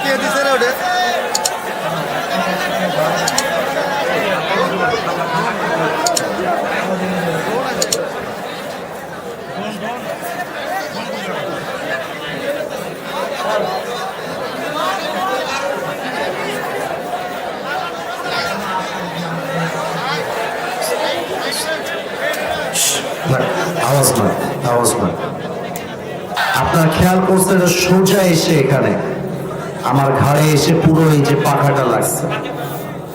কে দিছে রে ওটা? আওয়াজ নয়, আওয়াজ নয়। আপনার খেয়াল করছে যে সোজা এসে এখানে আমার ঘাড়ে এসে পুরো এই যে পাখাটা লাগছে,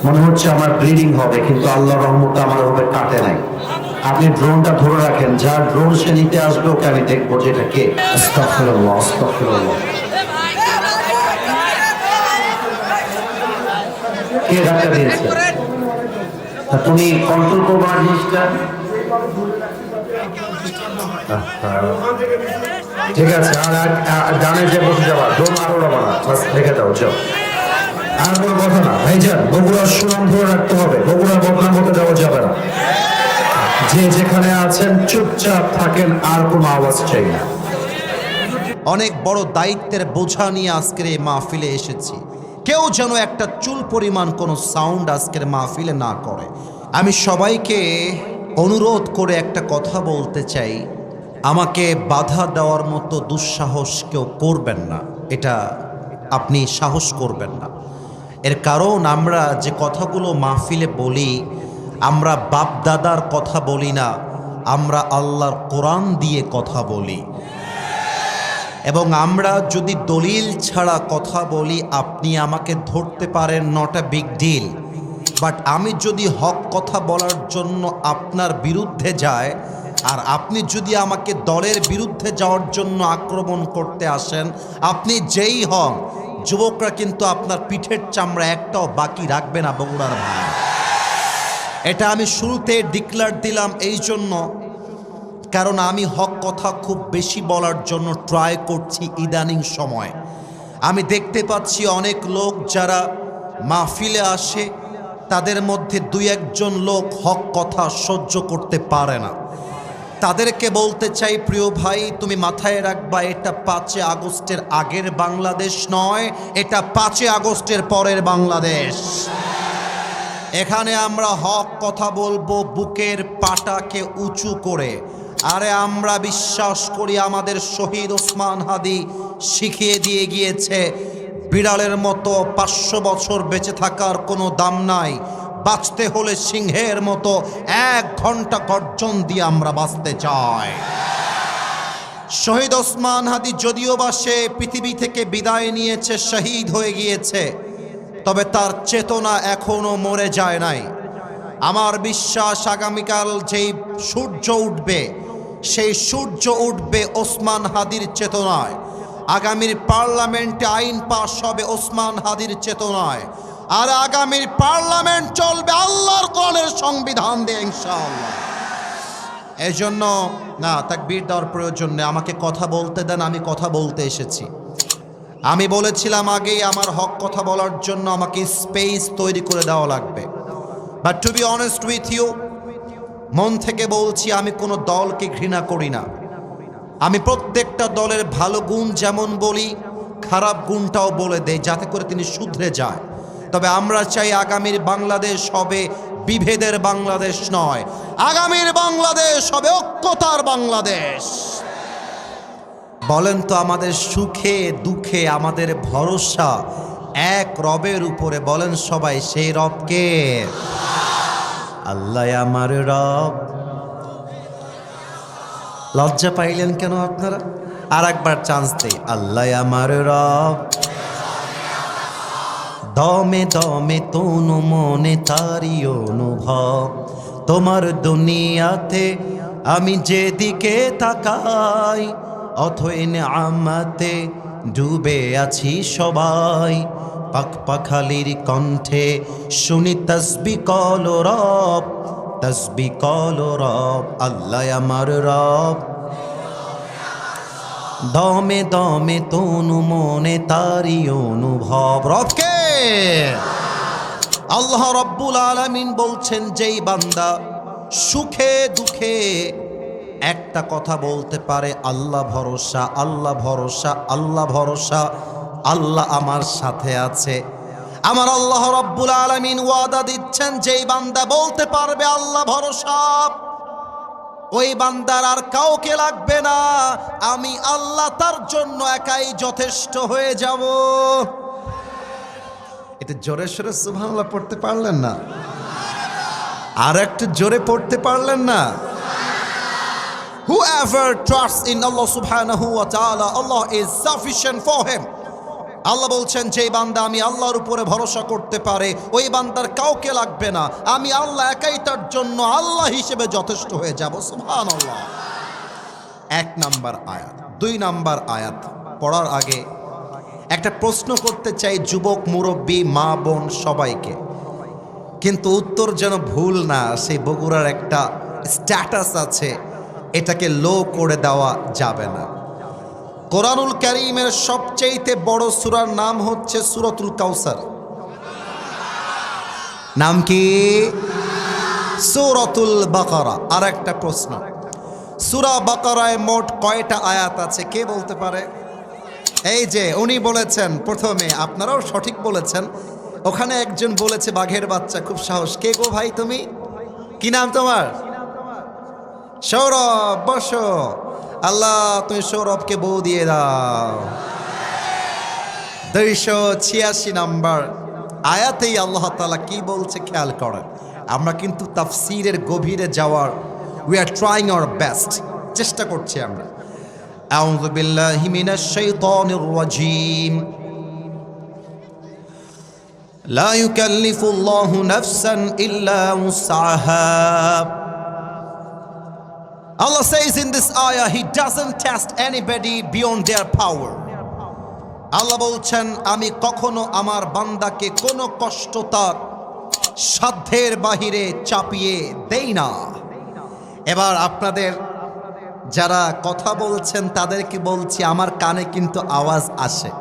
মনে হচ্ছে আমার ব্লিডিং হবে, কিন্তু আল্লাহর রহমতে আমার ওপরে কাটে নাই। আপনি ড্রোনটা ধরে রাখেন, যার ড্রোন সে নিতে আসবে ওকে আমি দেখবো যে এটা কে। আস্তাগফিরুল্লাহ, আস্তাগফিরুল্লাহ। কে ধাক্কা দিয়েছে? তুমি কন্ট্রোল করবো আর জিনিসটা। ঠিক আছে, আর ডানে যে বসে যাবা, ড্রোন আরো উড়াবা না, বাস রেখে দাও, যাও। আর কোনো কথা না ভাইজান, বগুড়ার সুনাম ধরে রাখতে হবে, বগুড়ার বদনাম হতে দেওয়া যাবে না। যে যেখানে আছেন চুপচাপ থাকেন, আর কোনো আওয়াজ চাই না। অনেক বড় দায়িত্বের বোঝা নিয়ে আজকের এই মাহফিলে এসেছি। কেউ যেন একটা চুল পরিমাণ কোনো সাউন্ড আজকের মাহফিলে না করে। আমি সবাইকে অনুরোধ করে একটা কথা বলতে চাই, আমাকে বাধা দেওয়ার মতো দুঃসাহস কেউ করবেন না, এটা আপনি সাহস করবেন না। এর কারণ আমরা যে কথাগুলো মাহফিলে বলি, আমরা বাপ দাদার কথা বলি না, আমরা আল্লাহর কোরআন দিয়ে কথা বলি। এবং আমরা যদি দলিল ছাড়া কথা বলি, আপনি আমাকে ধরতে পারেন, not a big deal. But আমি যদি হক কথা বলার জন্য আপনার বিরুদ্ধে যায়, আর আপনি যদি আমাকে দলের বিরুদ্ধে যাওয়ার জন্য আক্রমণ করতে আসেন, আপনি যেই হন, যুবকরা কিন্তু আপনার পিঠের চামড়া একটাও বাকি রাখবে না বগুড়ার ভাই। এটা আমি শুরুতে ডিক্লেয়ার দিলাম এই জন্য, কারণ আমি হক কথা খুব বেশি বলার জন্য ট্রাই করছি ইদানিং সময়। আমি দেখতে পাচ্ছি অনেক লোক যারা মাহফিলে আসে, তাদের মধ্যে দুই একজন লোক হক কথা সহ্য করতে পারে না। তাদেরকে বলতে চাই, প্রিয় ভাই, তুমি মাথায় রাখবা, এটা 5 আগস্টের আগের বাংলাদেশ নয়, এটা 5 আগস্টের পরের বাংলাদেশ। এখানে আমরা হক কথা বলবো বুকের পাটাকে উঁচু করে। আরে আমরা বিশ্বাস করি, আমাদের শহীদ ওসমান হাদি শিখিয়ে দিয়ে গিয়েছে, বিড়ালের মতো 500 বছর বেঁচে থাকার কোনো দাম নাই, বাঁচতে হলে সিংহের মতো 1 ঘন্টা গর্জন দিয়ে আমরা বাঁচতে চাই। শহীদ ওসমান হাদি যদিও বা সে পৃথিবী থেকে বিদায় নিয়েছে, শহীদ হয়ে গিয়েছে, তবে তার চেতনা এখনো মরে যায় নাই। আমার বিশ্বাস আগামীকাল যেই সূর্য উঠবে, সেই সূর্য উঠবে ওসমান হাদির চেতনায়। আগামীর পার্লামেন্টে আইন পাশ হবে ওসমান হাদির চেতনায়, আর আগামীর পার্লামেন্ট চলবে আল্লাহর কোরআনের সংবিধান দিয়ে ইনশাআল্লাহ। এই জন্য না, তাকবীর দেওয়ার প্রয়োজন নেই, আমাকে কথা বলতে দেন, আমি কথা বলতে এসেছি। আমি বলেছিলাম আগেই, আমার হক কথা বলার জন্য আমাকে স্পেস তৈরি করে দেওয়া লাগবে। But to be honest with you, মন থেকে বলছি, আমি কোনো দলকে ঘৃণা করি না। আমি প্রত্যেকটা দলের ভালো গুণ যেমন বলি, খারাপ গুণটাও বলে দেই, যাতে করে তিনি শুধরে যায়। তবে আমরা চাই আগামীর বাংলাদেশ হবে বিভেদের বাংলাদেশ নয়, আগামীর বাংলাদেশ হবে ঐক্যতার বাংলাদেশ। বলেন তো, আমাদের সুখে দুঃখে আমাদের ভরসা এক রবের উপরে, বলেন সবাই, সেই রবকে আল্লাহ আমার রব। লজ্জা পাইলেন কেন আপনারা? আর একবার চান্স দেই, আল্লাহ আমার রব, দমে দমে তনু মনে তারি অনুভব, তোমার দুনিয়াতে আমি যেদিকে তাকাই, অথই নেয়ামতে ডুবে আছি সবাই। পাক পাখালির কণ্ঠে শুনি তসবি কল রব, তসবি কল রব, আল্লাহ আমার রব, দমে দমে তনু মনে তারি অনুভব। রবকে আল্লাহ রব্বুল আলামিন বলছেন, যেই বান্দা সুখে দুঃখে একটা কথা বলতে পারে, আল্লাহ ভরসা, আল্লাহ ভরসা, আল্লাহ ভরসা, আল্লাহ আমার সাথে আছে। আমার আল্লাহ রাব্বুল আলামিন ওয়াদা দিচ্ছেন, যেই বান্দা বলতে পারবে আল্লাহ ভরসা, ওই বান্দার আর কাউকে লাগবে না, আমি আল্লাহ তার জন্য একাই যথেষ্ট হয়ে যাব। এটা জোরে সোরে সুবহানাল্লাহ পড়তে পারলেন না? আর একটু জোরে পড়তে পারলেন না? Whoever trusts in Allah subhanahu wa ta'ala, Allah is sufficient for him. আল্লাহ বলছেন, যে বান্দা আমি আল্লাহর উপরে ভরসা করতে পারে, ওই বান্দার কাউকে লাগবে না, আমি আল্লাহ একাই তার জন্য আল্লাহ হিসেবে যথেষ্ট হয়ে যাব। সুবহানাল্লাহ। 1 নাম্বার আয়াত। 2 নাম্বার আয়াত পড়ার আগে একটা প্রশ্ন করতে চাই যুবক, মুরব্বী, মা, বোন সবাইকে, কিন্তু উত্তর যেন ভুল না। সেই বগুড়ার একটা স্ট্যাটাস আছে, এটাকে লো করে দেওয়া যাবে না। কোরআনুল কারীমের সবচেয়ে বড় সূরার নাম হচ্ছে সূরাতুল কাউসার। নাম কি? সূরাতুল বাকারা। আর একটা প্রশ্ন, সূরা বাকারায় মোট কয়টা আয়াত আছে কে বলতে পারে? এই যে উনি বলেছেন প্রথমে, আপনারাও সঠিক বলেছেন। ওখানে একজন বলেছে বাঘের বাচ্চা, খুব সাহস। কে গো ভাই তুমি? কি নাম তোমার? সৌরভ। বসো। আল্লাহ তুমি সৌরভকে বউ দিয়ে দাও। 286 নাম্বার আয়াতেই আল্লাহ তাআলা কি বলছে খেয়াল করেন। আমরা কিন্তু তাফসীরের গভীরে যাওয়ার we are trying our best, চেষ্টা করছি আমরা। আউযু বিল্লাহি মিনাশ শাইতানির রাজীম। লা ইউকাল্লিফুল্লাহু নাফসান ইল্লা উসআহা। Allah says in this ayah, He doesn't test anybody beyond their power. আল্লাহ বলছেন, আমি কখনো আমার বান্দাকে কোনো কষ্ট তার সাধ্যের বাহিরে চাপিয়ে দেই না। এবার আপনাদের যারা কথা বলছেন তাদেরকে বলছি, আমার কানে কিন্তু আওয়াজ আসে।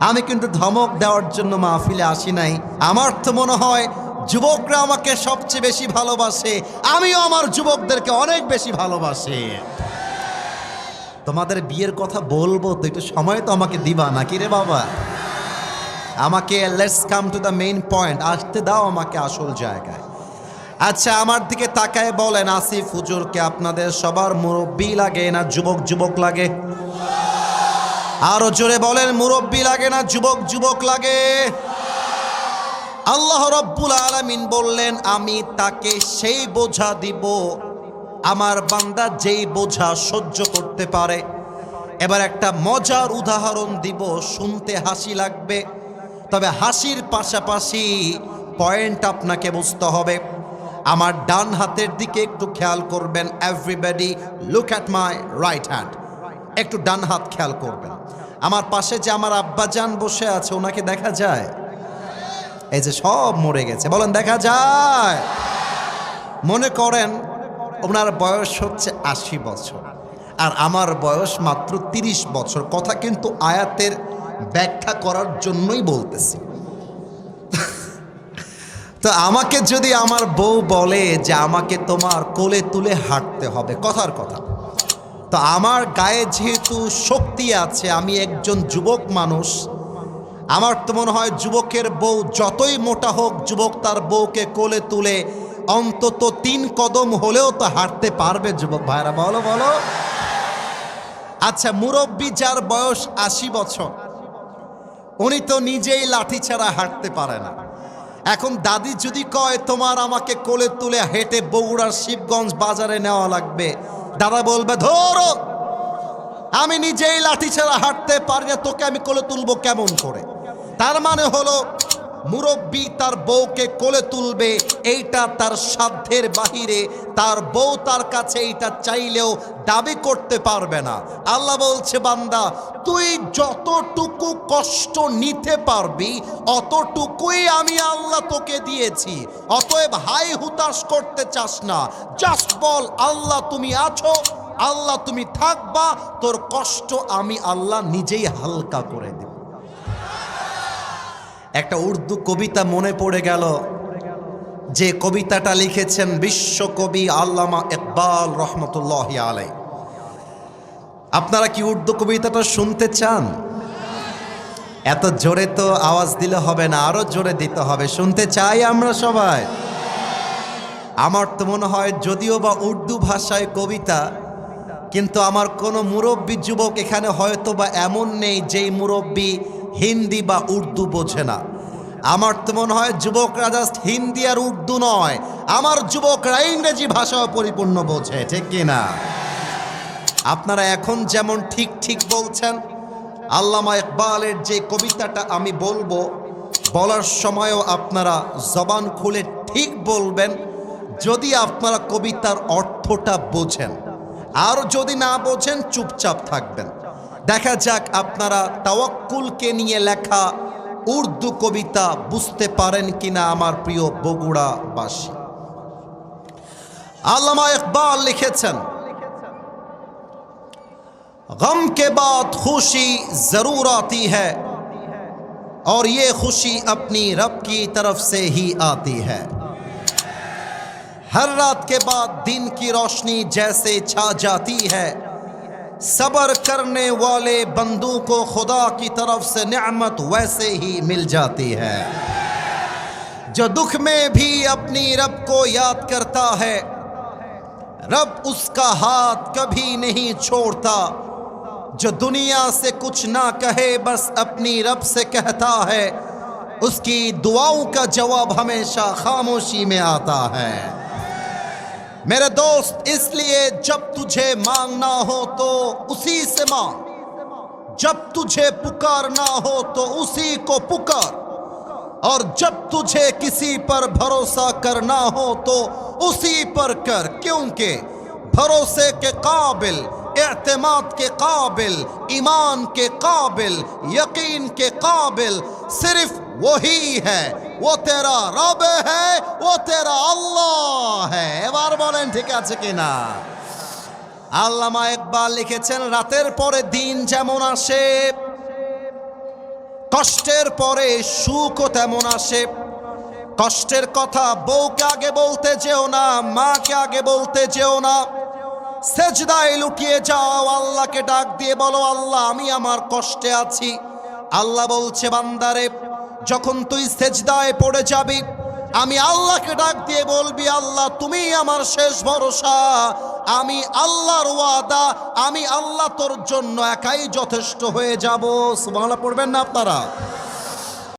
আমি কিন্তু ধমক দেওয়ার জন্য মাহফিলে আসি নাই। আমার তো মনে হয় যুবকরা আমাকে সবচেয়ে বেশি ভালোবাসে, আমিও আমার যুবকদেরকে অনেক বেশি ভালোবাসি। তোমাদের বিয়ের কথা বলবো তো, একটু সময় তো আমাকে দিবা নাকি রে বাবা? আমাকে let's come to the main point, আসতে দাও আমাকে আসল জায়গায়। আচ্ছা, আমার দিকে তাকায় বলেন, আসিফ হুজুরকে আপনাদের সবার মুরব্বী লাগে না যুবক যুবক লাগে? আরো জোরে বলেন, মুরব্বী লাগে না যুবক যুবক লাগে? আল্লাহ রাব্বুল আলামিন বললেন, আমি তাকে সেই বোঝা দিব আমার বান্দা যেই বোঝা সহ্য করতে পারে। এবার একটা মজার উদাহরণ দিব, শুনতে হাসি লাগবে, তবে হাসির পাশাপাশি পয়েন্ট আপনাকে বুঝতে হবে। আমার ডান হাতের দিকে একটু খেয়াল করবেন। Everybody look at my right hand. একটু ডান হাত খেয়াল করবেন। আমার পাশে যে আমার আব্বাজান বসে আছে, ওনাকে দেখা যায়? এই যে সব মরে গেছে, বলেন দেখা যায়? মনে করেন ওনার বয়স হচ্ছে 80 বছর আর আমার বয়স মাত্র 30 বছর। কথা কিন্তু আয়াতের ব্যাখ্যা করার জন্যই বলতেছি। তো আমাকে যদি আমার বউ বলে যে আমাকে তোমার কোলে তুলে হাঁটতে হবে, কথার কথা, তো আমার গায়ে যেহেতু শক্তি আছে, আমি একজন যুবক মানুষ, আমার তো মনে হয় যুবকের বউ যতই মোটা হোক, যুবক তার বউকে কোলে তুলে অন্তত 3 কদম হলেও তো হাঁটতে পারবে। যুবক ভাইরা বলো বলো। আচ্ছা, মুরব্বী যার বয়স 80 বছর, উনি তো নিজেই লাঠি ছাড়া হাঁটতে পারে না। এখন দাদি যদি কয় তোমার আমাকে কোলে তুলে হেঁটে বগুড়ার শিবগঞ্জ বাজারে নেওয়া লাগবে, দাদা বলবে ধরো, আমি নিজেই লাঠি ছাড়া হাঁটতে পারি না, তোকে আমি কোলে তুলবো কেমন করে? তার মানে হলো মুরব্বী তার বউকে কোলে তুলবে, এইটা তার সাধ্যের বাহিরে। তার বউ তার কাছে এইটা চাইলেও দাবি করতে পারবে না। আল্লাহ বলছে, বান্দা তুই যতটুকু কষ্ট নিতে পারবি অতটুকুই আমি আল্লাহ তোকে দিয়েছি। অতএব হাই হুতাশ করতে চাস না, জাস্ট বল আল্লাহ তুমি আছো, আল্লাহ তুমি থাকবা, তোর কষ্ট আমি আল্লাহ নিজেই হালকা করে দেব। একটা উর্দু কবিতা মনে পড়ে গেল, যে কবিতাটা লিখেছেন বিশ্বকবি আল্লামা ইকবাল রহমতুল্লাহি আলাইহি। আপনারা কি উর্দু কবিতাটা শুনতে চান? এত জোরে তো আওয়াজ দিলে হবে না, আরো জোরে দিতে হবে। শুনতে চাই আমরা সবাই। আমার তো মনে হয় যদিও বা উর্দু ভাষায় কবিতা, কিন্তু আমার কোনো মুরব্বী যুবক এখানে হয়তো বা এমন নেই যেই মুরব্বী হিন্দি বা উর্দু বোঝে না। আমার তো মনে হয় যুবকরা জাস্ট হিন্দি আর উর্দু নয়, আমার যুবকরা ইংরেজি ভাষাও পরিপূর্ণ বোঝে, ঠিক কিনা? আপনারা এখন যেমন ঠিক ঠিক বলছেন, আল্লামা ইকবালের যে কবিতাটা আমি বলবো, বলার সময়ও আপনারা জবান খুলে ঠিক বলবেন যদি আপনারা কবিতার অর্থটা বোঝেন, আর যদি না বোঝেন চুপচাপ থাকবেন। দেখা যাক আপনারা তাওয়াক্কুলকে নিয়ে লেখা উর্দু কবিতা বুঝতে পারেন কিনা আমার প্রিয় বগুড়াবাসী। আল্লামা ইকবাল লিখেছেন, गम के बाद खुशी जरूर आती है और ये खुशी अपनी रब की तरफ से ही आती है। हर रात के बाद दिन की रोशनी जैसे छा जाती है, सब्र करने वाले बंदों को खुदा की तरफ से नेमत वैसे ही मिल जाती है। जो दुख में भी अपनी रब को याद करता है, रब उसका हाथ कभी नहीं छोड़ता। जो दुनिया से कुछ ना कहे बस अपनी रब से कहता है, उसकी दुआओं का जवाब हमेशा खामोशी में आता है। मेरे दोस्त, इसलिए जब तुझे मांगना हो तो उसी से मांग, जब तुझे पुकारना हो तो उसी को पुकार, और जब तुझे किसी पर भरोसा करना हो तो उसी पर कर, क्योंकि भरोसे के काबिल, एतमाद के काबिल, ईमान के काबिल, यकीन के काबिल सिर्फ वही है। वो तेरा रब है, वो तेरा अल्लाह है। এবার বলেন ঠিক আছে কিনা? আল্লামা ইকবাল লিখেছেন, রাতের পরে দিন যেমন আসে, কষ্টের পরে সুখও তেমন আসে। কষ্টের কথা বউকে আগে বলতে যেও না, মাকে আগে বলতে যেও না। সেজদায় লুটিয়ে যাও, আল্লাহকে ডাক দিয়ে বলো, আল্লাহ আমি আমার কষ্টে আছি। আল্লাহ বলছে, বান্দারে যখন তুই সেজদায় পড়ে যাবি, আমি আল্লাহকে ডাক দিয়ে বলবি, আল্লাহ তুমি আমার শেষ ভরসা, আমি আল্লাহর ওয়াদা, আমি আল্লাহ তোর জন্য একাই যথেষ্ট হয়ে যাব। সুবহানাল্লাহ পড়বেন না আপনারা?